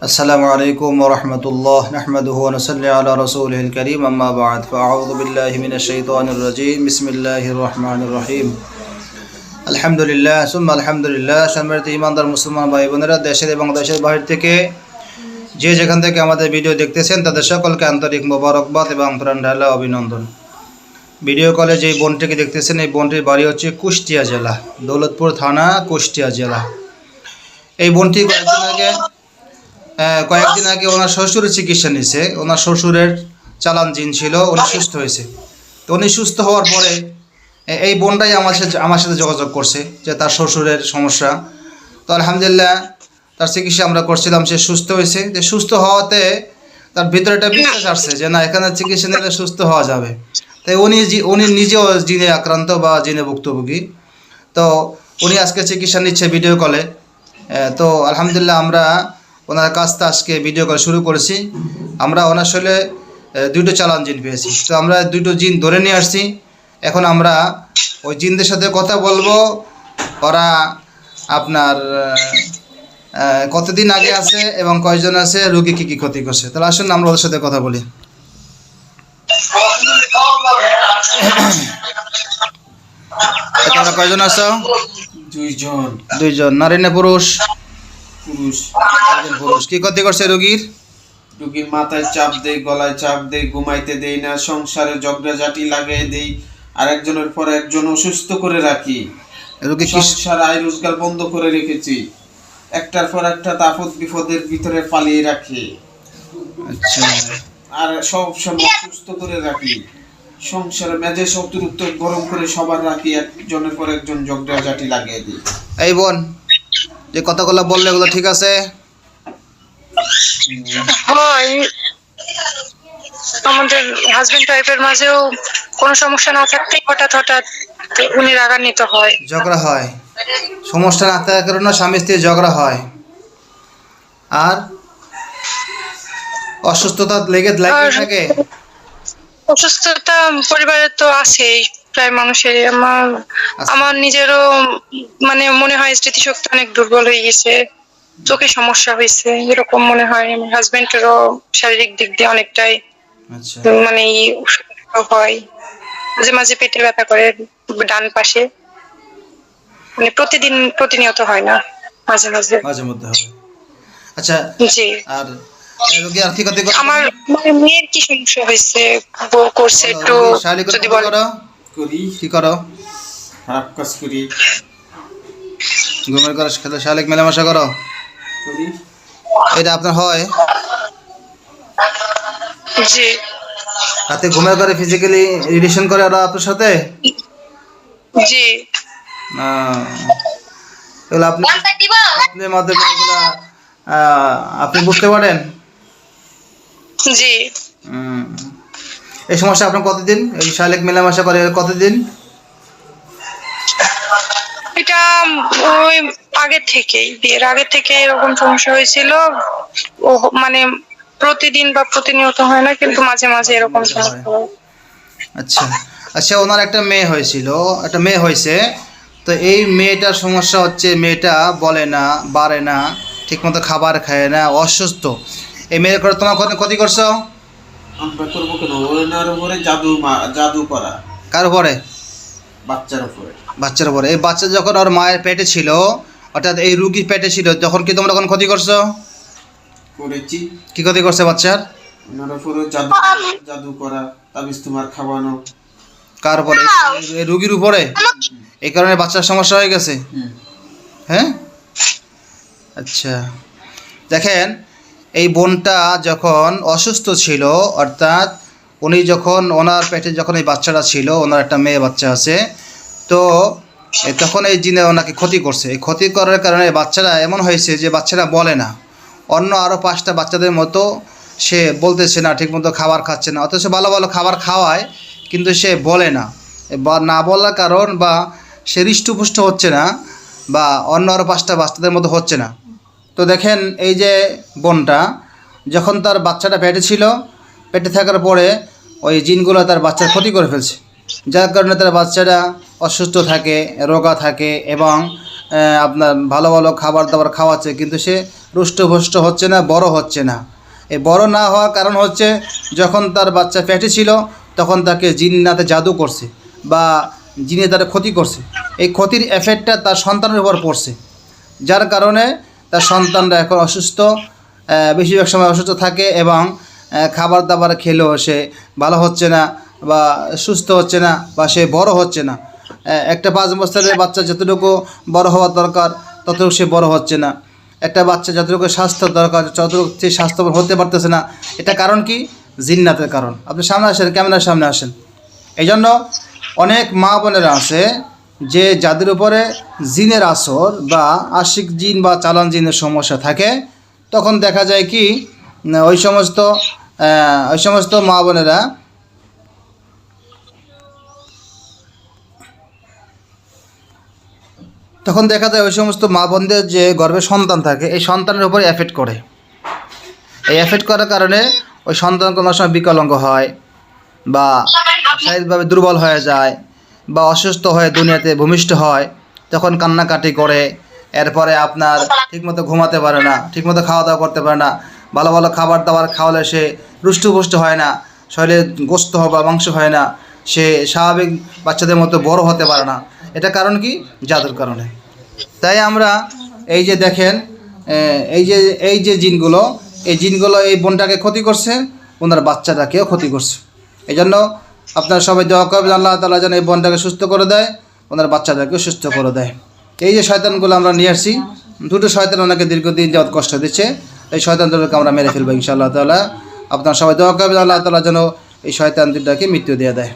السلام عليكم ورحمة الله نحمده ونصلي على رسوله الكريم أما بعد فأعوذ بالله من الشيطان الرجيم بسم الله الرحمن الرحيم الحمد لله ثم الحمد لله সম্মানিত ইমানদার মুসলমান ভাই বোনেরা দেশের এবং দেশের বাইরে থেকে যে যেখান থেকে আমাদের ভিডিও দেখতেছেন তাদের সকলকে আন্তরিক মোবারকবাদ এবং প্রাণ ঢালা অভিনন্দন। ভিডিও কলে যে বোনটিকে দেখতেছেন এই বোনটির বাড়ি হচ্ছে কুষ্টিয়া জেলা, দৌলতপুর থানা, কুষ্টিয়া জেলা। এই বোনটি কয়েকদিন আগে ওনার শ্বশুরের চিকিৎসা নিয়েছে। ওনার শ্বশুরের চালান জিন ছিল, উনি সুস্থ হয়েছে। তো উনি সুস্থ হওয়ার পরে এই বোনটাই আমার সাথে যোগাযোগ করছে যে তার শ্বশুরের সমস্যা। তো আলহামদুলিল্লাহ তার চিকিৎসা আমরা করছিলাম, সে সুস্থ হয়েছে। যে সুস্থ হওয়াতে তার ভিতরে একটা বিশ্বাস আসছে যে না, এখানে চিকিৎসা নিলে সুস্থ হওয়া যাবে। তাই উনি নিজেও জিনে আক্রান্ত বা জিনে ভুক্তভোগী। তো উনি আজকে চিকিৎসা নিচ্ছে ভিডিও কলে। তো আলহামদুলিল্লাহ আমরা ওনার কাজটা আজকে ভিডিও কল শুরু করেছি। আমরা ওনার শরীরে দুটো চালান জিন পেয়েছি। তো আমরা দুটো জিন ধরে নিয়ে আসছি। এখন আমরা ওই জিনদের সাথে কথা বলবো, ওরা আপনার কতদিন আগে আছে এবং কয়জন আছে, রোগী কী কী ক্ষতি করছে। তাহলে আসুন আমরা ওদের সাথে কথা বলি। তোমরা কয়জন আছো? দুইজন। নারী না পুরুষ? পুরুষ। কি ক্ষতি করছে রোগীর? রোগীর মাথায় চাপ দেই, গলায় চাপ দেই, ঘুমাইতে দেই না, সংসারে ঝগড়াঝাটি লাগাই দেই, আর একজনের পর একজন অসুস্থ করে রাখি। রোগী সংসার আয় রোজগার বন্ধ করে রেখেছি, একটার পর একটা আপদ বিপদের ভিতরে পালিয়ে রাখি। আচ্ছা। আর সব সময় অসুস্থ করে রাখি, সংসারে মেজে শত্রুত্ব গরম করে সবার রাখি, একজনের পর একজন ঝগড়াঝাটি লাগিয়ে দিই। এই বোন যে কথাগুলো বললে এগুলো ঠিক আছে? হয় আমাদের হাজবেন্ড ওয়াইফের মাঝেও কোনো সমস্যা না থাকতে হঠাৎ উনি রাগান্বিত হয়, ঝগড়া হয়। সমস্যা না থাকার কারণে স্বামী স্ত্রীর ঝগড়া হয়। আর অসুস্থতা লেগে থাকে। অসুস্থতা পরিবারে তো আছেই, প্রায় মানুষের। আমার নিজেরও মানে মনে হয় স্মৃতিশক্তি অনেক দুর্বল হয়ে গেছে, চোখে সমস্যা হয়েছে এরকম মনে হয়। আমার হাজবেন্ডেরও শারীরিক দিক দিয়ে অনেকটাই মানে হয়। মাঝে মাঝে পেটে ব্যথা করে ডান পাশে, মানে প্রতিনিয়ত হয় না, মাঝে মধ্যে হয়। আচ্ছা জি। আর রোগী আর কি ক্ষতি করে? আমার মানে মেয়ের কি সমস্যা হয়েছে করছে একটু যদি বলো। কি করো? খারাপ কাজ করি, ঘুমের করে শারীরিক মেলামেশা করো? এটা আপনার হয়? জি। রাতে ঘুমের করে ফিজিক্যালি রিলেশন করে ওরা আপনার সাথে? জি। এগুলো আপনার মাধ্যমে আপনি বুঝতে পারেন? জি। এই সমস্যা আপনার কতদিন? এই শারীরিক মেলামেশা করে কতদিন? এটা ওই আগে থেকেই, বিয়ের আগে থেকে এরকম সমস্যা হয়েছিল। ও মানে প্রতিদিন বা প্রতিনিয়ত হয় না, কিন্তু মাঝে মাঝে এরকম সমস্যা হয়। আচ্ছা আচ্ছা। ওনার একটা মেয়ে হয়েছে। তো এই মেয়েটার সমস্যা হচ্ছে, মেয়েটা বলে না, বাড়ে না, ঠিকমতো খাবার খায় না, অসুস্থ। এই মেয়ের করে তোমার ক্ষতি করছো? আমরা করবো কেন? ওনার উপরে জাদু করা। কার উপরে? বাচ্চার উপরে। এই বাচ্চা যখন ওর মায়ের পেটে ছিল, অর্থাৎ এই রুগীর পেটে ছিল, তখন কি তোমরা ক্ষতি করছো? করেছি। কি ক্ষতি করছে বাচ্চার? ওনার উপরে জাদু করা, তাবিজ তোমার খাওয়ানো। কার উপরে? এই রুগীর উপরে। এই কারণে বাচ্চার সমস্যা হয়ে গেছে। হ্যাঁ, আচ্ছা। দেখেন, এই বোনটা যখন অসুস্থ ছিল, অর্থাৎ উনি যখন ওনার পেটে যখন এই বাচ্চাটা ছিল, ওনার একটা মেয়ে বাচ্চা আছে, তো তখন এই জিনে ওনাকে ক্ষতি করছে। এই ক্ষতি করার কারণে বাচ্চারা এমন হয়েছে যে বাচ্চারা বলে না। অন্য আরও 5টা বাচ্চাদের মতো সে বলতেছে না, ঠিকমতো খাবার খাচ্ছে না, অথচ ভালো ভালো খাবার খাওয়ায়, কিন্তু সে বলে না। বা না বলার কারণ বা সে হৃষ্টপুষ্ট হচ্ছে না, বা অন্য আরও 5টা বাচ্চাদের মতো হচ্ছে না। তো দেখেন, এই যে বোনটা যখন তার বাচ্চাটা পেটে ছিল, পেটে থাকার পরে ওই জিনগুলো তার বাচ্চার ক্ষতি করে ফেলছে, যার কারণে তার বাচ্চাটা অসুস্থ থাকে, রোগা থাকে এবং আপনার ভালো ভালো খাবার দাবার খাওয়াচ্ছে, কিন্তু সে রুষ্টপুষ্ট হচ্ছে না, বড় হচ্ছে না। এই বড় না হওয়ার কারণ হচ্ছে যখন তার বাচ্চা পেটে ছিল তখন তাকে জিন্নাতে জাদু করছে বা জিনে তার ক্ষতি করছে। এই ক্ষতির এফেক্টটা তার সন্তানের উপর পড়ছে, যার কারণে তার সন্তানরা এখন অসুস্থ, বেশিরভাগ সময় অসুস্থ থাকে এবং খাবার দাবার খেলেও সে ভালো হচ্ছে না বা সুস্থ হচ্ছে না বা সে বড় হচ্ছে না। একটা 5 বছরের বাচ্চা যতটুকু বড় হওয়ার দরকার ততটুকু সে বড় হচ্ছে না। একটা বাচ্চা যতটুকু স্বাস্থ্য দরকার ততটুকু সে স্বাস্থ্যবান হতে পারতেছে না। এটা কারণ কি? জিন্নাতের কারণ। আপনি সামনে আসেন, ক্যামেরার সামনে আসেন। এই জন্য অনেক মা বোনেরা আছে যে যাদের উপরে জিনের আসর বা আশিক জিন বা চালান জিনের সমস্যা থাকে, তখন দেখা যায় কি ওই সমস্ত মা বোনেরা তখন দেখা যায় ওই সমস্ত মা বোনদের যে গর্ভে সন্তান থাকে এই সন্তানের উপরে এফেক্ট করে। এই এফেক্ট করার কারণে ওই সন্তান কোনো সময় বিকলাঙ্গ হয় বা শারীরিকভাবে দুর্বল হয়ে যায় বা অসুস্থ হয়ে দুনিয়াতে ভূমিষ্ঠ হয়, তখন কান্নাকাটি করে। এরপরে আপনার ঠিকমতো ঘুমাতে পারে না, ঠিকমতো খাওয়া দাওয়া করতে পারে না, ভালো ভালো খাবার দাবার খাওয়ালে সে রুষ্টপুষ্ট হয় না, শরীরে গোস্ত বা মাংস হয় না, সে স্বাভাবিক বাচ্চাদের মতো বড় হতে পারে না। এটা কারণ কি? জাদুর কারণে। তাই আমরা এই যে দেখেন এই যে জিনগুলো এই বোনটাকে ক্ষতি করছে, ওনার বাচ্চাটাকেও ক্ষতি করছে। এই জন্য আপনারা সবাই দোয়া করবেন আল্লাহ তাআলা যেন এই বোনটাকে সুস্থ করে দেয়, ওনার বাচ্চাটাকেও সুস্থ করে দেয়। এই যে শয়তানগুলো আমরা নিয়ে আসছি, 2টো শয়তান ওনাকে দীর্ঘদিন যাবত কষ্ট দিচ্ছে, এই শয়তানদেরকে আমরা মেরে ফেলবো ইনশাআল্লাহ তাআলা। আপনারা সবাই দোয়া করবেন আল্লাহ তাআলা যেন এই শয়তান দুটাকে মৃত্যু দিয়ে দেয়।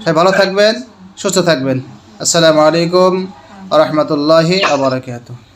সবাই ভালো থাকবেন, সুস্থ থাকবেন। আসসালামু আলাইকুম ওয়া রাহমাতুল্লাহি ওয়া বারাকাতুহু।